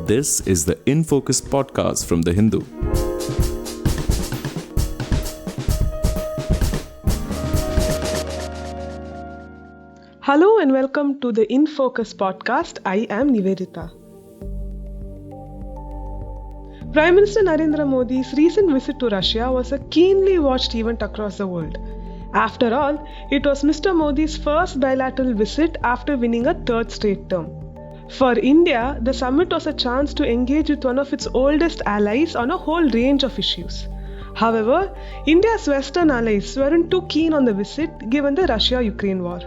This is the In Focus podcast from The Hindu. Hello and welcome to the In Focus podcast. I am Nivedita. Prime Minister Narendra Modi's recent visit to Russia was a keenly watched event across the world. After all, it was Mr. Modi's first bilateral visit after winning a third straight term. For India, the summit was a chance to engage with one of its oldest allies on a whole range of issues. However, India's Western allies weren't too keen on the visit given the Russia-Ukraine war.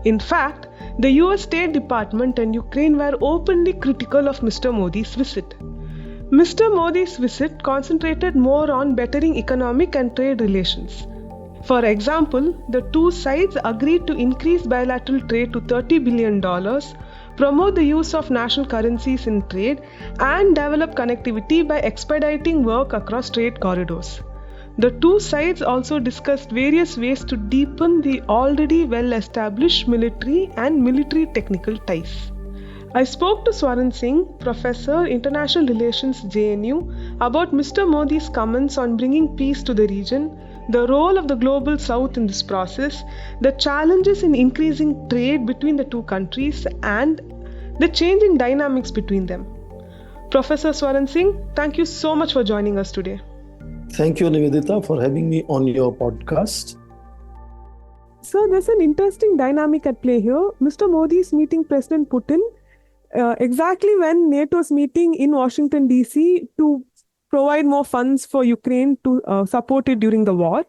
In fact, the US State Department and Ukraine were openly critical of Mr. Modi's visit. Mr. Modi's visit concentrated more on bettering economic and trade relations. For example, the two sides agreed to increase bilateral trade to $30 billion, promote the use of national currencies in trade, and develop connectivity by expediting work across trade corridors. The two sides also discussed various ways to deepen the already well-established military and military technical ties. I spoke to Swaran Singh, Professor, International Relations, JNU, about Mr. Modi's comments on bringing peace to the region, the role of the Global South in this process, the challenges in increasing trade between the two countries, and the changing dynamics between them. Professor Swaran Singh, thank you so much for joining us today. Thank you, Nivedita, for having me on your podcast. So there's an interesting dynamic at play here. Mr. Modi is meeting President Putin exactly when NATO is meeting in Washington, D.C. to provide more funds for Ukraine to support it during the war.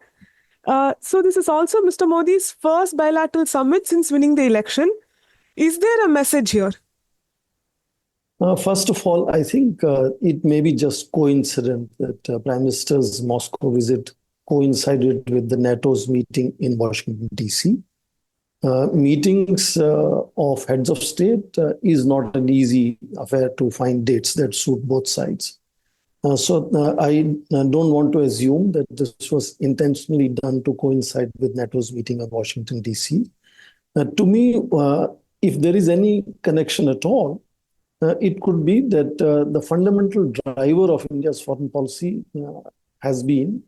So this is also Mr. Modi's first bilateral summit since winning the election. Is there a message here? First of all, I think it may be just coincident that Prime Minister's Moscow visit coincided with the NATO's meeting in Washington, D.C. Meetings of heads of state is not an easy affair to find dates that suit both sides. So I don't want to assume that this was intentionally done to coincide with NATO's meeting in Washington, D.C. To me, if there is any connection at all, it could be that the fundamental driver of India's foreign policy has been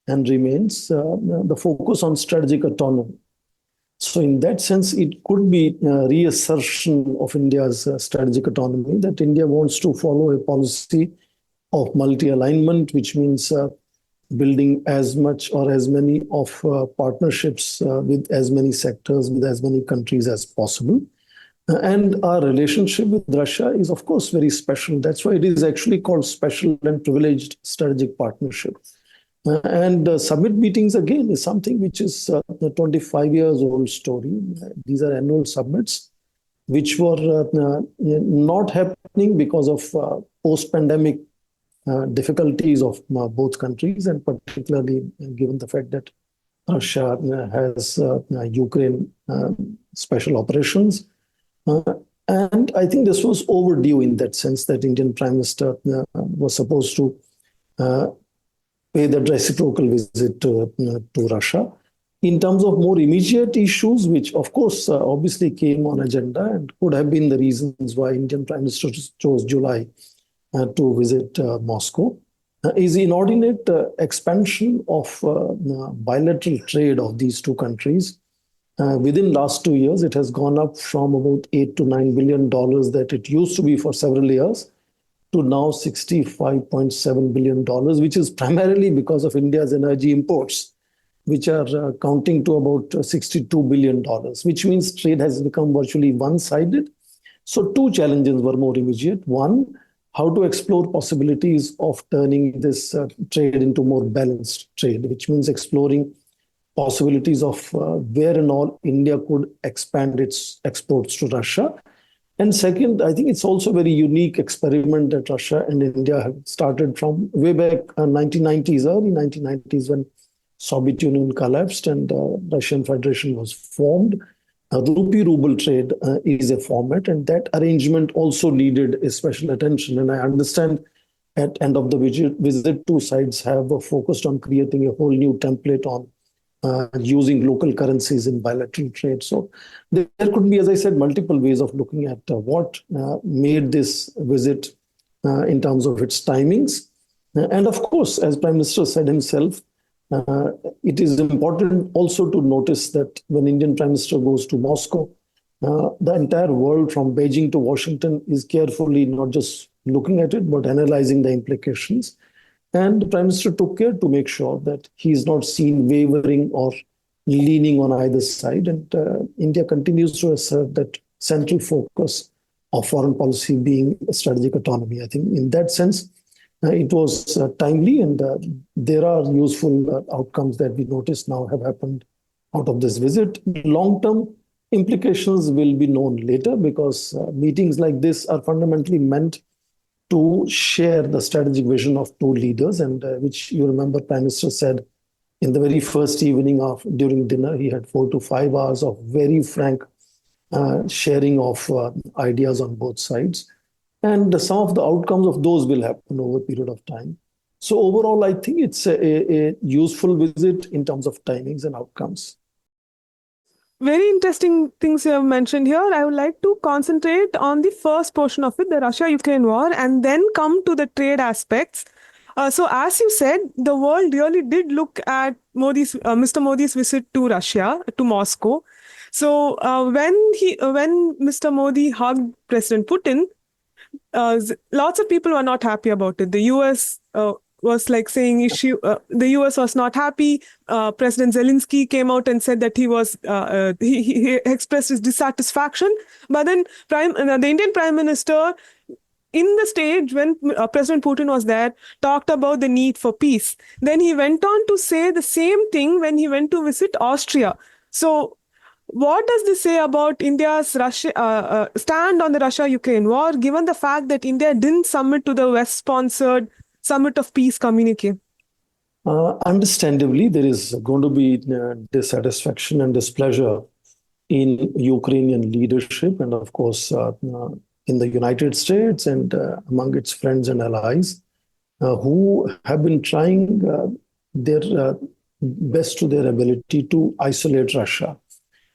and remains the focus on strategic autonomy. So in that sense, it could be a reassertion of India's strategic autonomy, that India wants to follow a policy of multi-alignment, which means building as much or as many of partnerships with as many sectors, with as many countries as possible. And our relationship with Russia is, of course, very special. That's why it is actually called Special and Privileged Strategic Partnership. And summit meetings, again, is something which is a 25 years old story. These are annual summits, which were not happening because of post-pandemic difficulties of both countries, and particularly given the fact that Russia has Ukraine special operations. And I think this was overdue in that sense, that Indian Prime Minister was supposed to pay the reciprocal visit to Russia. In terms of more immediate issues, which of course obviously came on agenda and could have been the reasons why Indian Prime Minister chose July to visit Moscow, is inordinate expansion of bilateral trade of these two countries. Within last 2 years, it has gone up from about $8 to $9 billion that it used to be for several years to now $65.7 billion, which is primarily because of India's energy imports, which are counting to about $62 billion, which means trade has become virtually one-sided. So two challenges were more immediate. One, how to explore possibilities of turning this trade into more balanced trade, which means exploring possibilities of where and all India could expand its exports to Russia. And second, I think it's also a very unique experiment that Russia and India have started from way back 1990s, early 1990s, when Soviet Union collapsed and Russian Federation was formed. Rupee-ruble trade is a format, and that arrangement also needed a special attention. And I understand at end of the visit, two sides have focused on creating a whole new template on using local currencies in bilateral trade. So there could be, as I said, multiple ways of looking at what made this visit in terms of its timings. And of course, as Prime Minister said himself, it is important also to notice that when Indian Prime Minister goes to Moscow, the entire world from Beijing to Washington is carefully not just looking at it, but analyzing the implications. And the Prime Minister took care to make sure that he is not seen wavering or leaning on either side. And India continues to assert that central focus of foreign policy being strategic autonomy. I think in that sense, it was timely, and there are useful outcomes that we notice now have happened out of this visit. Long-term implications will be known later, because meetings like this are fundamentally meant to share the strategic vision of two leaders, and which you remember Prime Minister said in the very first evening during dinner, he had 4 to 5 hours of very frank sharing of ideas on both sides. And some of the outcomes of those will happen over a period of time. So overall, I think it's a useful visit in terms of timings and outcomes. Very interesting things you have mentioned here. I would like to concentrate on the first portion of it, the Russia-Ukraine war, and then come to the trade aspects. So as you said, the world really did look at Mr. Modi's visit to Russia, to Moscow. So when Mr. Modi hugged President Putin, lots of people were not happy about it. The US was like saying the US was not happy. President Zelensky came out and said that he expressed his dissatisfaction. But then the Indian Prime Minister, in the stage when President Putin was there, talked about the need for peace. Then he went on to say the same thing when he went to visit Austria. So what does this say about India's stand on the Russia-Ukraine war, given the fact that India didn't submit to the West-sponsored Summit of Peace communique? Understandably, there is going to be dissatisfaction and displeasure in Ukrainian leadership, and of course in the United States and among its friends and allies, who have been trying their best to their ability to isolate Russia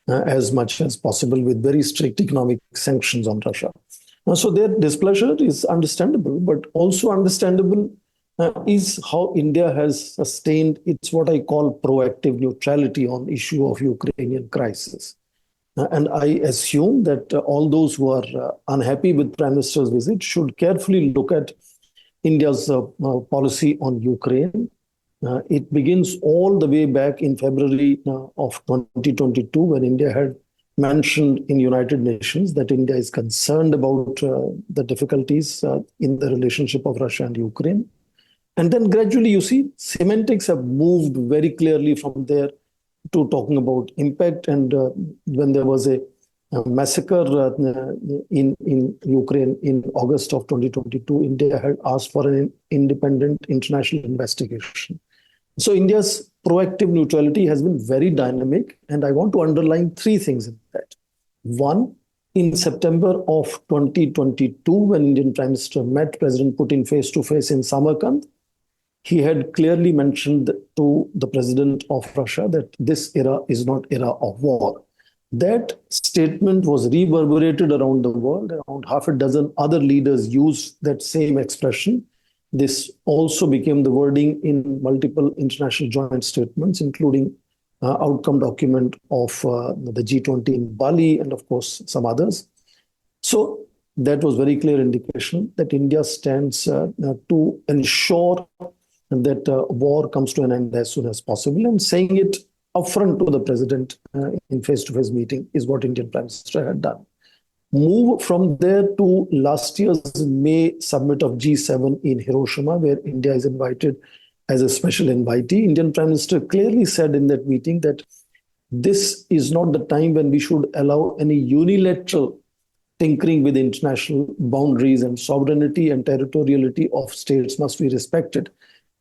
as much as possible with very strict economic sanctions on Russia. So their displeasure is understandable, but also understandable is how India has sustained its what I call proactive neutrality on issue of Ukrainian crisis. And I assume that all those who are unhappy with Prime Minister's visit should carefully look at India's policy on Ukraine. It begins all the way back in February of 2022, when India had mentioned in United Nations that India is concerned about the difficulties in the relationship of Russia and Ukraine. And then gradually, you see, semantics have moved very clearly from there to talking about impact. And when there was a massacre in Ukraine in August of 2022, India had asked for an independent international investigation. So India's proactive neutrality has been very dynamic, and I want to underline 3 things in that. One, in September of 2022, when Indian Prime Minister met President Putin face-to-face in Samarkand, he had clearly mentioned to the president of Russia that this era is not era of war. That statement was reverberated around the world. Around half a dozen other leaders used that same expression. This also became the wording in multiple international joint statements, including outcome document of the G20 in Bali, and of course some others. So that was very clear indication that India stands to ensure that war comes to an end as soon as possible, and saying it upfront to the president in face-to-face meeting is what Indian Prime Minister had done. Move from there to last year's May summit of G7 in Hiroshima, where India is invited as a special invitee. Indian Prime Minister clearly said in that meeting that this is not the time when we should allow any unilateral tinkering with international boundaries, and sovereignty and territoriality of states must be respected.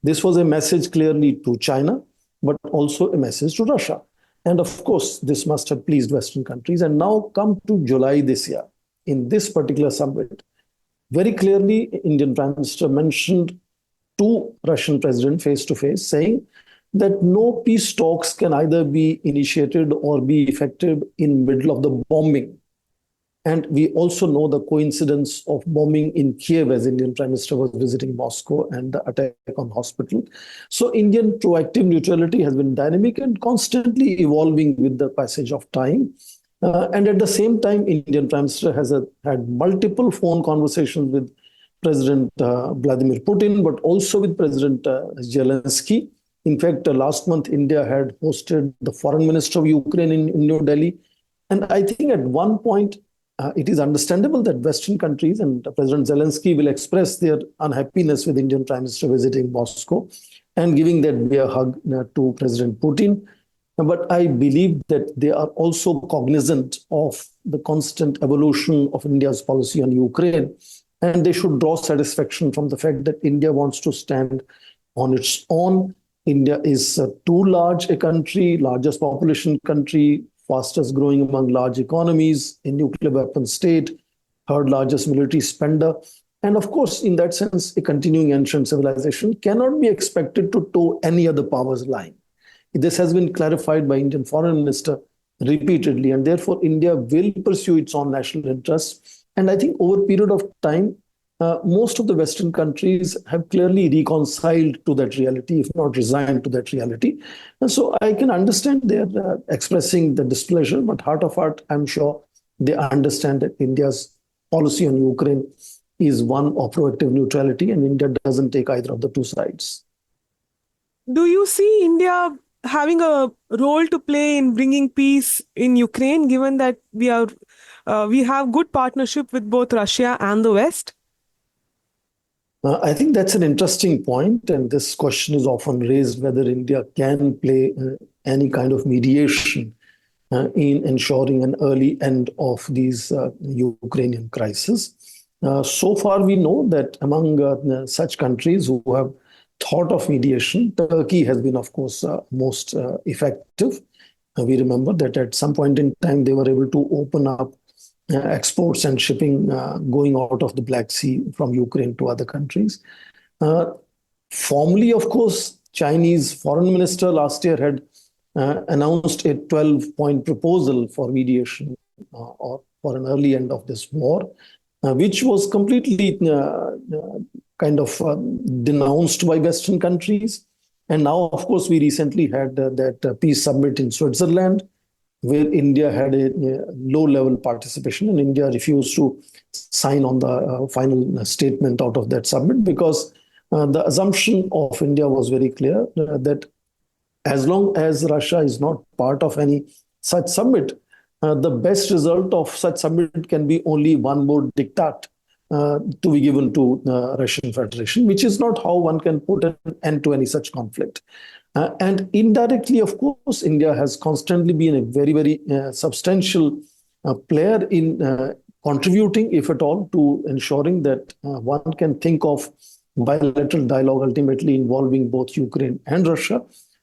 This was a message clearly to China, but also a message to Russia. And of course, this must have pleased Western countries. And now come to July this year, in this particular summit, very clearly, Indian Prime Minister mentioned to Russian President face-to-face, saying that no peace talks can either be initiated or be effective in middle of the bombing And we also know the coincidence of bombing in Kiev as Indian Prime Minister was visiting Moscow and the attack on hospital. So Indian proactive neutrality has been dynamic and constantly evolving with the passage of time. And at the same time, Indian Prime Minister has had multiple phone conversations with President Vladimir Putin, but also with President Zelensky. In fact, last month, India had hosted the Foreign Minister of Ukraine in New Delhi. And I think at one point, it is understandable that Western countries and President Zelensky will express their unhappiness with Indian Prime Minister visiting Moscow and giving that bear hug to President Putin. But I believe that they are also cognizant of the constant evolution of India's policy on Ukraine. And they should draw satisfaction from the fact that India wants to stand on its own. India is too large a country, largest population country, fastest growing among large economies, a nuclear weapon state, third largest military spender. And of course, in that sense, a continuing ancient civilization cannot be expected to toe any other power's line. This has been clarified by Indian Foreign Minister repeatedly, and therefore India will pursue its own national interests. And I think over a period of time, most of the Western countries have clearly reconciled to that reality, if not resigned to that reality. And so I can understand their expressing the displeasure, but heart of heart, I'm sure they understand that India's policy on Ukraine is one of proactive neutrality, and India doesn't take either of the two sides. Do you see India having a role to play in bringing peace in Ukraine, given that we have good partnership with both Russia and the West? I think that's an interesting point, and this question is often raised whether India can play any kind of mediation in ensuring an early end of these Ukrainian crisis. So far, we know that among such countries who have thought of mediation, Turkey has been, of course, most effective. We remember that at some point in time, they were able to open up exports and shipping going out of the Black Sea from Ukraine to other countries. Formally, of course, Chinese foreign minister last year had announced a 12-point proposal for mediation or for an early end of this war, which was completely kind of denounced by Western countries. And now, of course, we recently had that peace summit in Switzerland, where India had a low-level participation, and India refused to sign on the final statement out of that summit because the assumption of India was very clear that as long as Russia is not part of any such summit, the best result of such summit can be only one more diktat to be given to the Russian Federation, which is not how one can put an end to any such conflict. And indirectly, of course, India has constantly been a very, very substantial player in contributing, if at all, to ensuring that one can think of bilateral dialogue ultimately involving both Ukraine and Russia,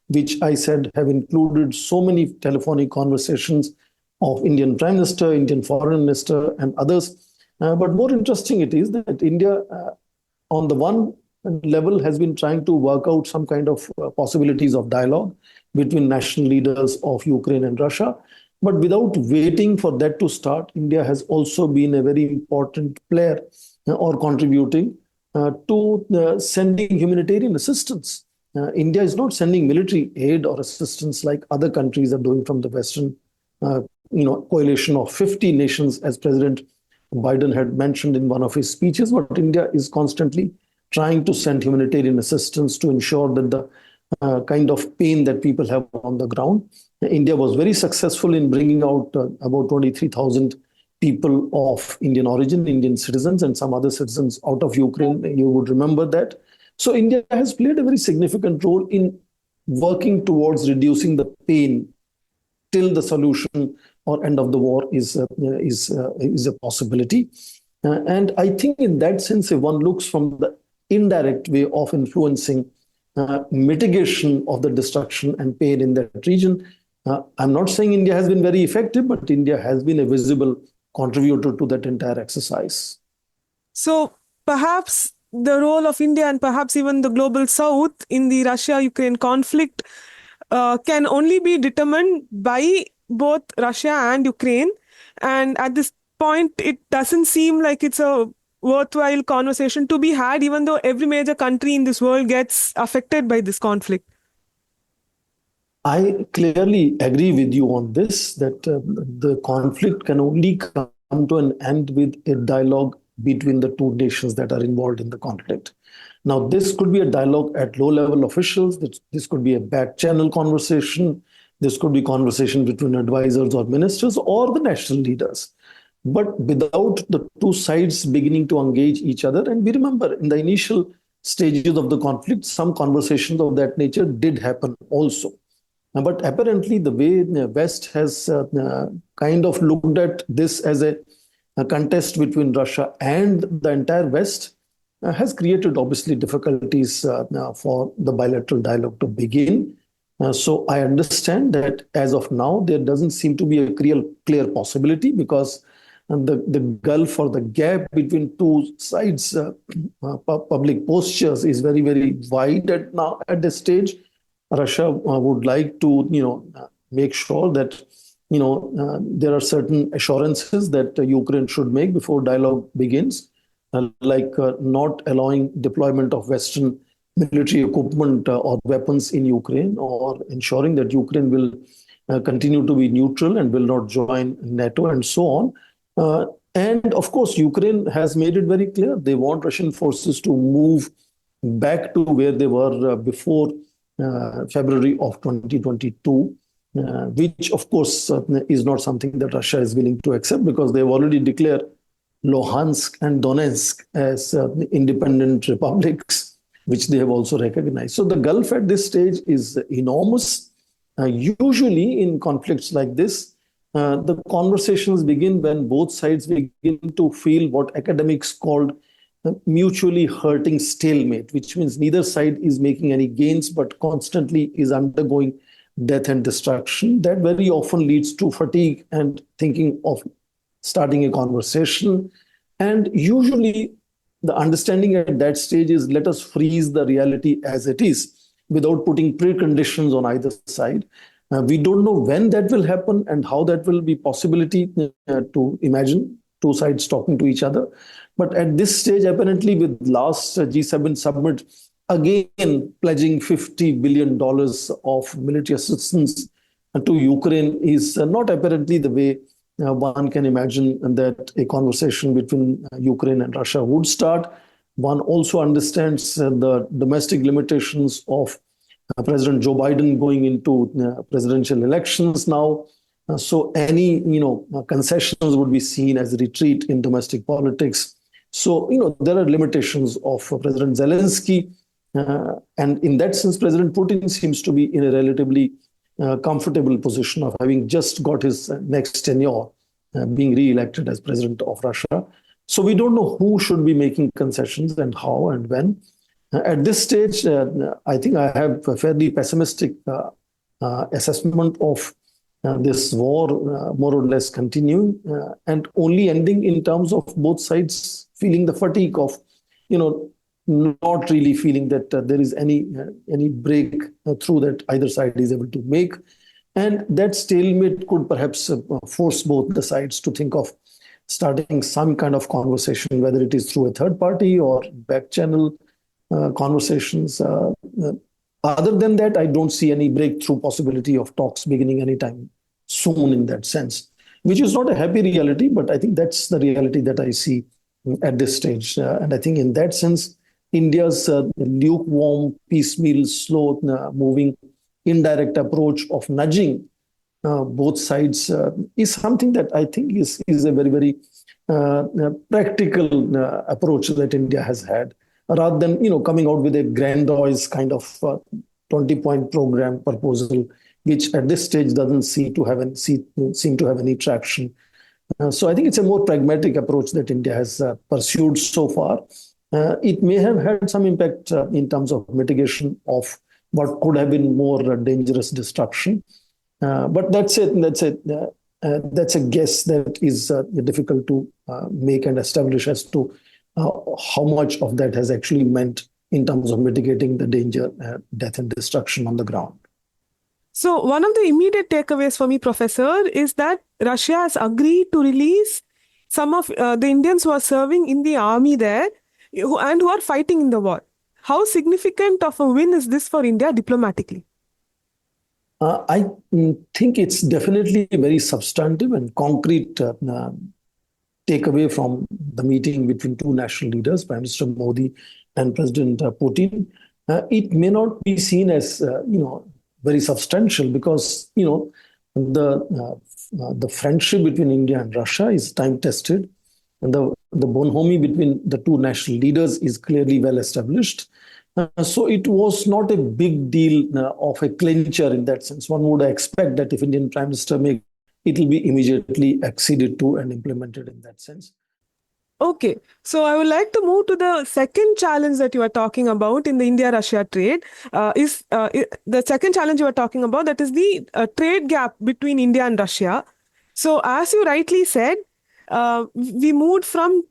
which I said have included so many telephonic conversations of Indian Prime Minister, Indian Foreign Minister, and others. But more interesting it is that India, on the one level, has been trying to work out some kind of possibilities of dialogue between national leaders of Ukraine and Russia. But without waiting for that to start, India has also been a very important player or contributing to sending humanitarian assistance. India is not sending military aid or assistance like other countries are doing from the Western coalition of 50 nations, as President Biden had mentioned in one of his speeches, but India is constantly trying to send humanitarian assistance to ensure that the kind of pain that people have on the ground. India was very successful in bringing out about 23,000 people of Indian origin, Indian citizens, and some other citizens out of Ukraine. You would remember that. So India has played a very significant role in working towards reducing the pain till the solution or end of the war is a possibility. And I think in that sense, if one looks from the indirect way of influencing mitigation of the destruction and pain in that region, I'm not saying India has been very effective, but India has been a visible contributor to that entire exercise. So perhaps the role of India and perhaps even the global South in the Russia-Ukraine conflict can only be determined by both Russia and Ukraine. And at this point, it doesn't seem like it's a worthwhile conversation to be had, even though every major country in this world gets affected by this conflict. I clearly agree with you on this, that the conflict can only come to an end with a dialogue between the two nations that are involved in the conflict. Now, this could be a dialogue at low-level officials. This could be a back-channel conversation. This could be conversation between advisors or ministers or the national leaders. But without the two sides beginning to engage each other, and we remember in the initial stages of the conflict, some conversations of that nature did happen also. But apparently, the way the West has kind of looked at this as a contest between Russia and the entire West has created obviously difficulties for the bilateral dialogue to begin. So I understand that as of now, there doesn't seem to be a clear possibility, because the gulf or the gap between two sides' public postures is very, very wide at this stage. Russia would like to, make sure that, there are certain assurances that Ukraine should make before dialogue begins, like not allowing deployment of Western military equipment or weapons in Ukraine, or ensuring that Ukraine will continue to be neutral and will not join NATO, and so on. And of course, Ukraine has made it very clear they want Russian forces to move back to where they were before February of 2022, which of course is not something that Russia is willing to accept, because they've already declared Luhansk and Donetsk as independent republics, which they have also recognized. So the gulf at this stage is enormous. Usually in conflicts like this, the conversations begin when both sides begin to feel what academics called mutually hurting stalemate, which means neither side is making any gains, but constantly is undergoing death and destruction. That very often leads to fatigue and thinking of starting a conversation. And usually the understanding at that stage is, let us freeze the reality as it is, without putting preconditions on either side. We don't know when that will happen and how that will be possibility to imagine two sides talking to each other. But at this stage, apparently, with last G7 summit, again pledging $50 billion of military assistance to Ukraine is not apparently the way one can imagine that a conversation between Ukraine and Russia would start. One also understands the domestic limitations of President Joe Biden going into presidential elections now. So any concessions would be seen as a retreat in domestic politics. So there are limitations of President Zelensky, and in that sense, President Putin seems to be in a relatively comfortable position of having just got his next tenure, being re-elected as president of Russia. So we don't know who should be making concessions and how and when. At this stage, I think I have a fairly pessimistic assessment of this war more or less continuing and only ending in terms of both sides feeling the fatigue of, not really feeling that there is any breakthrough that either side is able to make. And that stalemate could perhaps force both the sides to think of starting some kind of conversation, whether it is through a third party or back channel conversations. Other than that, I don't see any breakthrough possibility of talks beginning anytime soon in that sense, which is not a happy reality, but I think that's the reality that I see at this stage. And I think in that sense, India's lukewarm, piecemeal, slow moving, indirect approach of nudging both sides is something that I think is a very, very practical approach that India has had, rather than coming out with a grandiose kind of 20-point program proposal, which at this stage doesn't seem to have any traction. So I think it's a more pragmatic approach that India has pursued so far. It may have had some impact in terms of mitigation of what could have been more dangerous destruction. But that's it. That's a guess that is difficult to make and establish as to how much of that has actually meant in terms of mitigating the danger, death and destruction on the ground. So one of the immediate takeaways for me, Professor, is that Russia has agreed to release some of the Indians who are serving in the army there and who are fighting in the war. How significant of a win is this for India diplomatically? I think it's definitely very substantive and concrete takeaway from the meeting between two national leaders, Prime Minister Modi and President Putin. It may not be seen as very substantial because the friendship between India and Russia is time tested, and the bonhomie between the two national leaders is clearly well established. So it was not a big deal of a clincher in that sense. One would expect that if Indian Prime Minister make, it will be immediately acceded to and implemented in that sense. Okay, so I would like to move to the second challenge that you are talking about in the India-Russia trade. The second challenge you are talking about, that is the trade gap between India and Russia. So as you rightly said, we moved from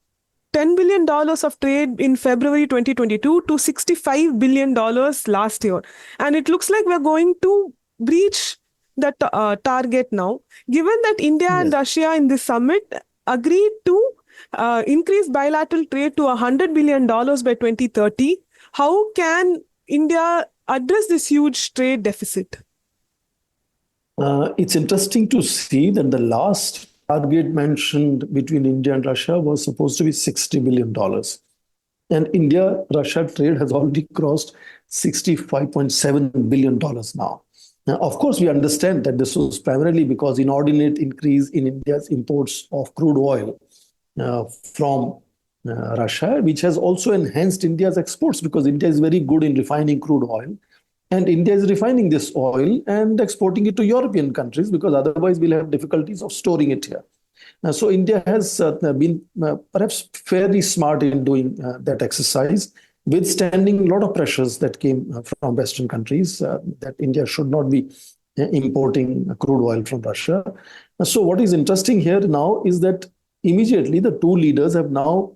$10 billion of trade in February 2022 to $65 billion last year. And it looks like we're going to breach that target now. Given that India and Russia in this summit agreed to increase bilateral trade to $100 billion by 2030, how can India address this huge trade deficit? It's interesting to see that the last target mentioned between India and Russia was supposed to be $60 billion. And India-Russia trade has already crossed $65.7 billion now. Now, of course, we understand that this was primarily because inordinate increase in India's imports of crude oil from Russia, which has also enhanced India's exports because India is very good in refining crude oil. And India is refining this oil and exporting it to European countries because otherwise we'll have difficulties of storing it here. So India has been perhaps fairly smart in doing that exercise, withstanding a lot of pressures that came from Western countries that India should not be importing crude oil from Russia. So what is interesting here now is that immediately the two leaders have now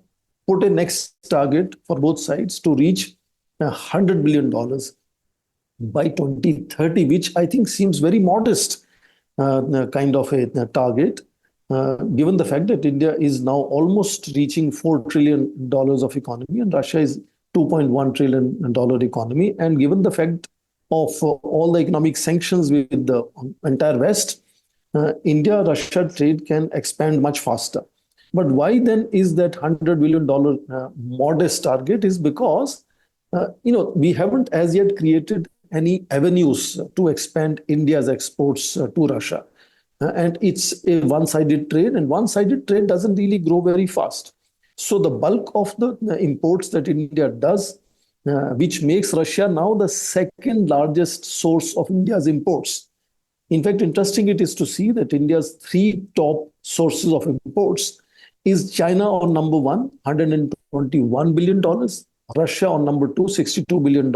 put a next target for both sides to reach $100 billion by 2030, which I think seems very modest kind of a target, given the fact that India is now almost reaching $4 trillion of economy and Russia is $2.1 trillion economy. And given the fact of all the economic sanctions with the entire West, India-Russia trade can expand much faster. But why then is that $100 billion modest target? Is because we haven't as yet created any avenues to expand India's exports to Russia. And it's a one-sided trade, and one-sided trade doesn't really grow very fast. So the bulk of the imports that India does, which makes Russia now the second largest source of India's imports. In fact, interesting it is to see that India's three top sources of imports is China on number one, $121 billion, Russia on number two, $62 billion,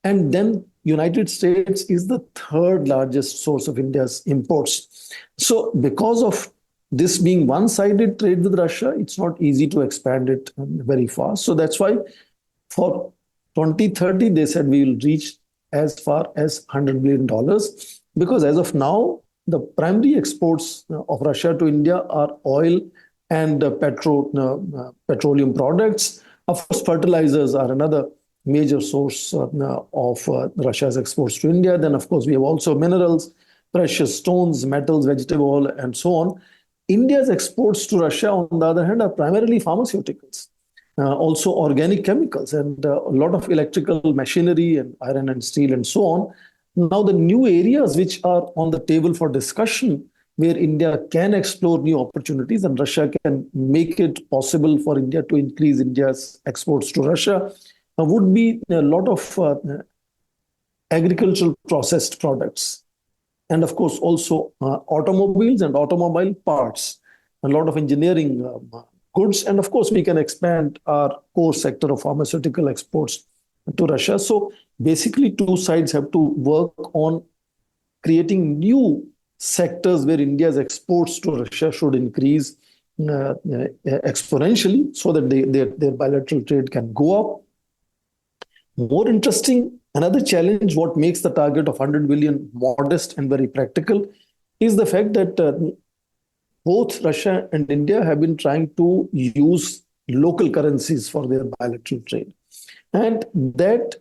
and then United States is the third largest source of India's imports. So because of this being one-sided trade with Russia, it's not easy to expand it very fast. So that's why for 2030, they said we will reach as far as $100 billion, because as of now, the primary exports of Russia to India are oil and petroleum products. Of course, fertilizers are another major source of Russia's exports to India. Then, of course, we have also minerals, precious stones, metals, vegetable oil, and so on. India's exports to Russia, on the other hand, are primarily pharmaceuticals, also organic chemicals, and a lot of electrical machinery and iron and steel and so on. Now, the new areas which are on the table for discussion where India can explore new opportunities and Russia can make it possible for India to increase India's exports to Russia would be a lot of agricultural processed products. And of course, also automobiles and automobile parts, a lot of engineering goods. And of course, we can expand our core sector of pharmaceutical exports to Russia. So basically, two sides have to work on creating new sectors where India's exports to Russia should increase exponentially so that their bilateral trade can go up. More interesting, another challenge, what makes the target of 100 billion modest and very practical, is the fact that both Russia and India have been trying to use local currencies for their bilateral trade. And that,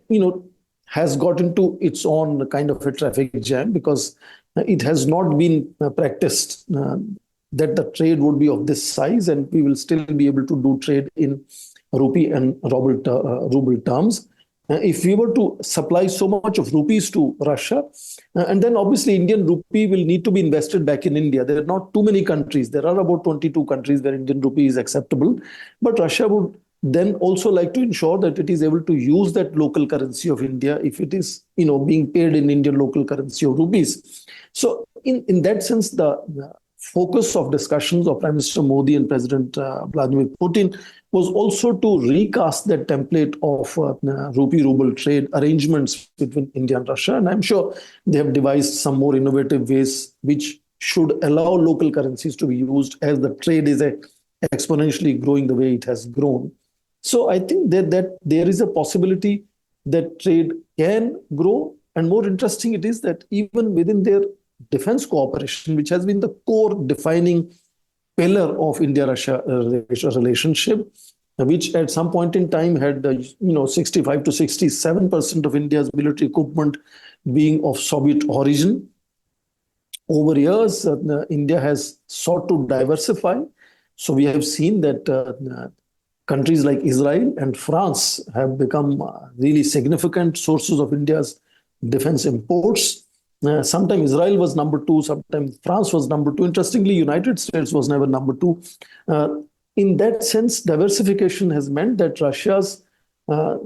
has got into its own kind of a traffic jam because it has not been practiced that the trade would be of this size and we will still be able to do trade in rupee and ruble terms. If we were to supply so much of rupees to Russia, and then obviously Indian rupee will need to be invested back in India. There are not too many countries. There are about 22 countries where Indian rupee is acceptable. But Russia would then also like to ensure that it is able to use that local currency of India if it is, being paid in Indian local currency of rupees. So in that sense, the focus of discussions of Prime Minister Modi and President Vladimir Putin was also to recast that template of rupee-ruble trade arrangements between India and Russia. And I'm sure they have devised some more innovative ways which should allow local currencies to be used as the trade is exponentially growing the way it has grown. So I think that there is a possibility that trade can grow. And more interesting it is that even within their defense cooperation, which has been the core defining pillar of India-Russia relationship, which at some point in time had 65 to 67% of India's military equipment being of Soviet origin. Over years, India has sought to diversify. So we have seen that countries like Israel and France have become really significant sources of India's defense imports. Sometimes Israel was number two, sometimes France was number two. Interestingly, United States was never number two. In that sense, diversification has meant that Russia's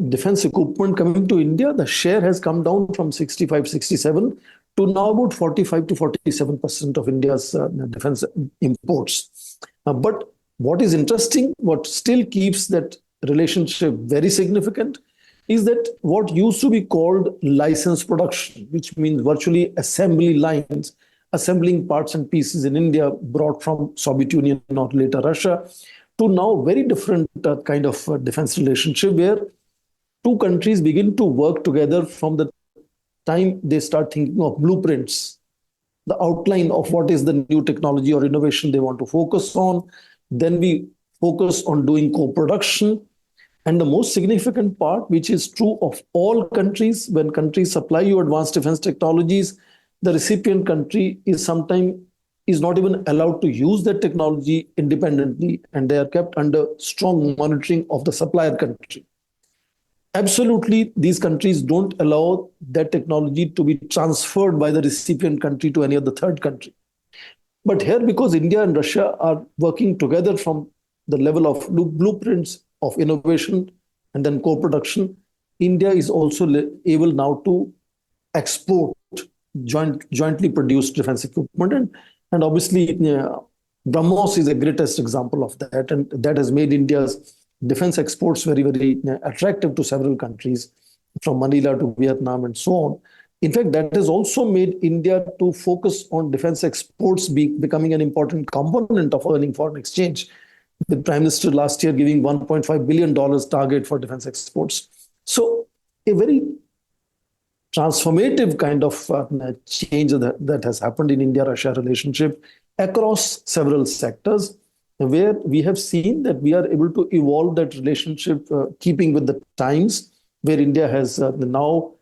defense equipment coming to India, the share has come down from 65, 67 to now about 45 to 47% of India's defense imports. But what is interesting, what still keeps that relationship very significant, is that what used to be called licensed production, which means virtually assembly lines, assembling parts and pieces in India brought from Soviet Union or later Russia, to now very different kind of defense relationship where two countries begin to work together from the time they start thinking of blueprints, the outline of what is the new technology or innovation they want to focus on. Then we focus on doing co-production. And the most significant part, which is true of all countries, when countries supply you advanced defense technologies, the recipient country is not even allowed to use that technology independently, and they are kept under strong monitoring of the supplier country. Absolutely, these countries don't allow that technology to be transferred by the recipient country to any other third country. But here, because India and Russia are working together from the level of blueprints of innovation and then co-production, India is also able now to export jointly produced defense equipment. And obviously, BrahMos is the greatest example of that. And that has made India's defense exports very, very attractive to several countries, from Manila to Vietnam and so on. In fact, that has also made India to focus on defense exports becoming an important component of earning foreign exchange, with Prime Minister last year giving $1.5 billion target for defense exports. So a very transformative kind of change that has happened in India-Russia relationship across several sectors, where we have seen that we are able to evolve that relationship, keeping with the times, where India has now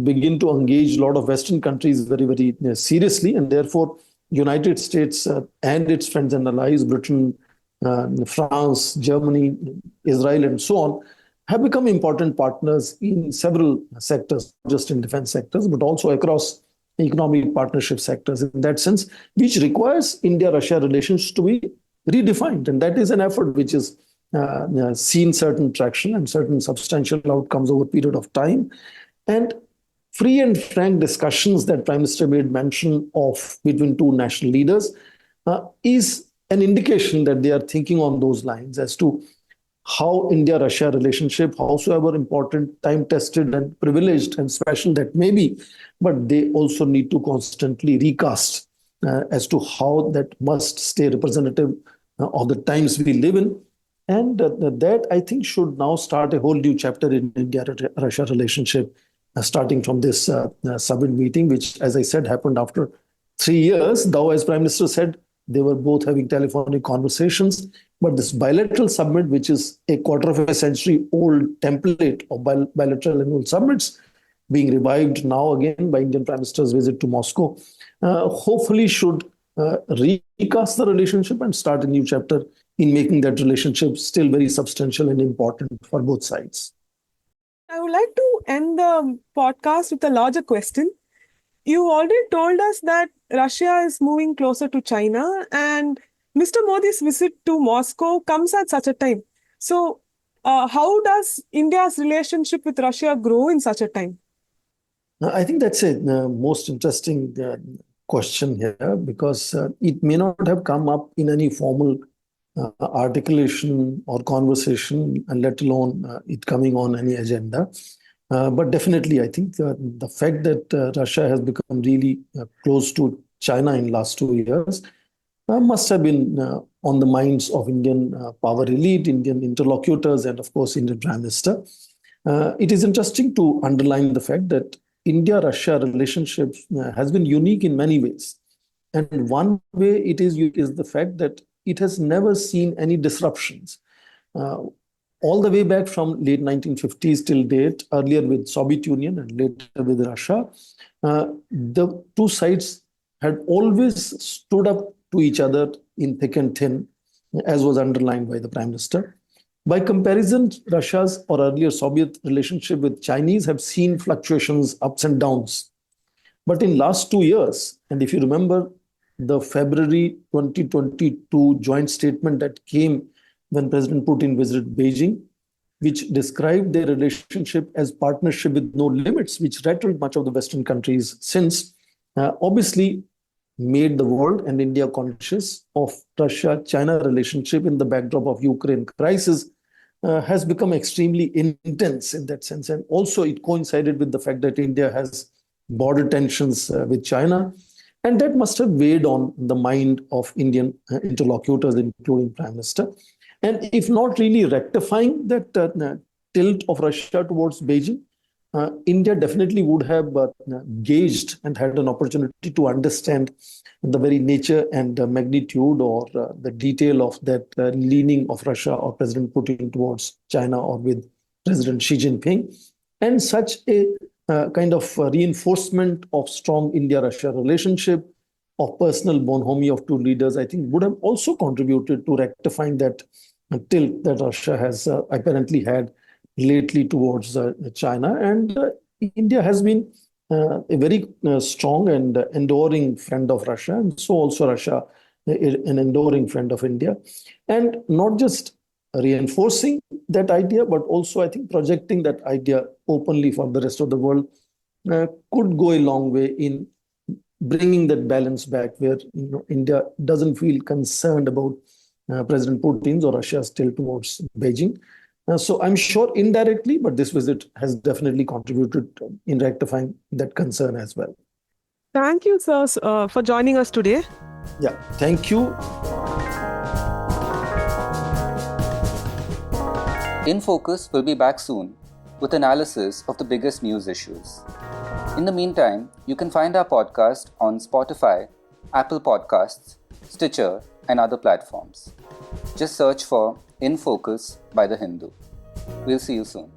begin to engage a lot of Western countries very, very seriously. And therefore, United States and its friends and allies, Britain, France, Germany, Israel, and so on, have become important partners in several sectors, not just in defense sectors, but also across economic partnership sectors in that sense, which requires India-Russia relations to be redefined. And that is an effort which has seen certain traction and certain substantial outcomes over a period of time. And free and frank discussions that Prime Minister made mention of between two national leaders is an indication that they are thinking on those lines as to how India-Russia relationship, howsoever important, time-tested and privileged and special that may be, but they also need to constantly recast as to how that must stay representative of the times we live in. And that, I think, should now start a whole new chapter in India-Russia relationship, starting from this summit meeting, which, as I said, happened after 3 years. Though, as Prime Minister said, They were both having telephonic conversations. But this bilateral summit, which is a quarter of a century old template of bilateral annual summits, being revived now again by Indian Prime Minister's visit to Moscow, hopefully should recast the relationship and start a new chapter in making that relationship still very substantial and important for both sides. I would like to end the podcast with a larger question. You already told us that Russia is moving closer to China, and Mr. Modi's visit to Moscow comes at such a time. So, how does India's relationship with Russia grow in such a time? I think that's a most interesting question here, because it may not have come up in any formal articulation or conversation, and let alone it coming on any agenda. But definitely, I think the fact that Russia has become really close to China in last 2 years must have been on the minds of Indian power elite, Indian interlocutors, and of course, Indian Prime Minister. It is interesting to underline the fact that India-Russia relationship has been unique in many ways. And one way it is the fact that it has never seen any disruptions. All the way back from late 1950s till date, earlier with Soviet Union and later with Russia, the two sides had always stood up to each other in thick and thin, as was underlined by the Prime Minister. By comparison, Russia's or earlier Soviet relationship with Chinese have seen fluctuations, ups and downs. But in last 2 years, and if you remember the February 2022 joint statement that came when President Putin visited Beijing, which described their relationship as partnership with no limits, which rattled much of the Western countries since, obviously made the world and India conscious of Russia-China relationship in the backdrop of Ukraine crisis, has become extremely intense in that sense. And also it coincided with the fact that India has border tensions with China. And that must have weighed on the mind of Indian interlocutors, including Prime Minister. And if not really rectifying that tilt of Russia towards Beijing, India definitely would have gauged and had an opportunity to understand the very nature and magnitude or the detail of that leaning of Russia or President Putin towards China or with President Xi Jinping. And such a kind of reinforcement of strong India-Russia relationship, of personal bonhomie of two leaders, I think would have also contributed to rectifying that tilt that Russia has apparently had lately towards China. And India has been a very strong and enduring friend of Russia, and so also Russia, an enduring friend of India. And not just reinforcing that idea, but also I think projecting that idea openly for the rest of the world could go a long way in bringing that balance back, where India doesn't feel concerned about President Putin's or Russia's tilt towards Beijing. So I'm sure indirectly, but this visit has definitely contributed in rectifying that concern as well. Thank you, sir, for joining us today. Yeah, thank you. In Focus will be back soon with analysis of the biggest news issues. In the meantime, you can find our podcast on Spotify, Apple Podcasts, Stitcher, and other platforms. Just search for In Focus by The Hindu. We'll see you soon.